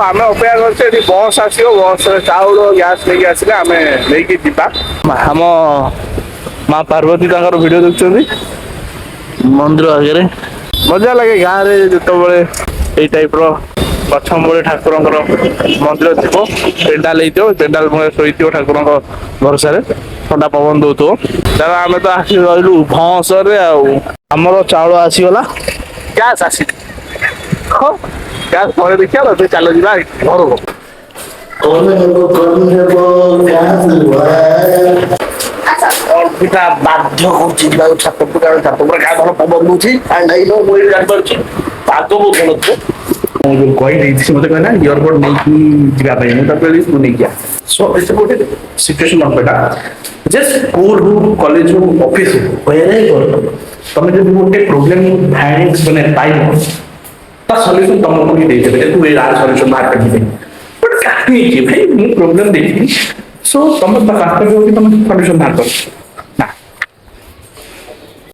ଆମେ ଅପେକ୍ଷା କରୁଛୁ ଏଠି ବସ୍ ଆସିବ, ବସରେ ଚାଉଳ ଗ୍ୟାସ୍ ନେଇକି ଆସିଲେ ଆମେ ନେଇକି ଯିବା। ଆମ ମା ପାର୍ବତୀ ତାଙ୍କର ଭିଡିଓ ଦେଖୁଛନ୍ତି ମନ୍ଦିର ଆଗରେ। ମଜା ଲାଗେ ଗାଁରେ ଯେତେବେଳେ ଏଇ ଟାଇପର ଗଛ ମୂଳେ ଠାକୁରଙ୍କର ମନ୍ଦିର ଥିବ, ପେଣ୍ଡାଲ ହେଇଥିବ, ପେଣ୍ଡାଲ ମୂଳେ ଶୋଇଥିବ ଠାକୁରଙ୍କ ଭରସାରେ, ଥଣ୍ଡା ପବନ ଦଉଥିବ। ତାପରେ ଆମେ ତ ଆସି ରହିଲୁ ଭଁସରେ ଆଉ। ଆମର ଚାଉଳ ଆସିଗଲା, ଗ୍ୟାସ୍ ଆସିନି। ଗ୍ୟାସ୍ ପରେ ଦେଖିବା, ତ ଚାଲ ଯିବା ଘରକୁ। ଅର୍ପିତା ବାଧ୍ୟ କରୁଛି ଯିବାକୁ ଛାତ ଉପରେ, କାରଣ ଛାତ ଉପରେ ଗାଁ ଭଲ ପବନ ଦଉଛି। ମୁଁ ଏଠି ଜାଣିପାରୁଛି ପାଗ ବହୁତ ଭଲ ଥିବ। ମୁଁ ଯୋଉ କହିଦେଇଛି ସେ ମତେ କହିଲା ଇୟରବଡ ନେଇକି ଯିବା ପାଇଁ, ମୁଁ ତାକୁ କହିଲି ତୁ ନେଇକି ଆ। ସୋ ଏସବୁ ଗୋଟେ ସିଚୁଏସନ ଅର୍ପିତା, ଜଷ୍ଟ ସ୍କୁଲ ହଉ, କଲେଜ ହଉ, ଅଫିସ ହଉ, ତମେ ଯଦି ଗୋଟେ ପ୍ରୋବ୍ଲେମ ମାନେ ପାଇବ, ତା ସଲ୍ୟୁସନ ତମକୁ ହିଁ ଦେଇଦେବେ, ତୁ ଏଇ ସଲ୍ୟୁସନ ବାହାର କରିଯିବେ। ବଟ୍ କାହିଁକି ଭାଇ, ମୁଁ ପ୍ରୋବ୍ଲେମ ଦେଖିବି, ସୋ ତମେ କର୍ତ୍ତବ୍ୟ ହଉଛି ତମେ ସଲ୍ୟୁସନ ବାହାର କର।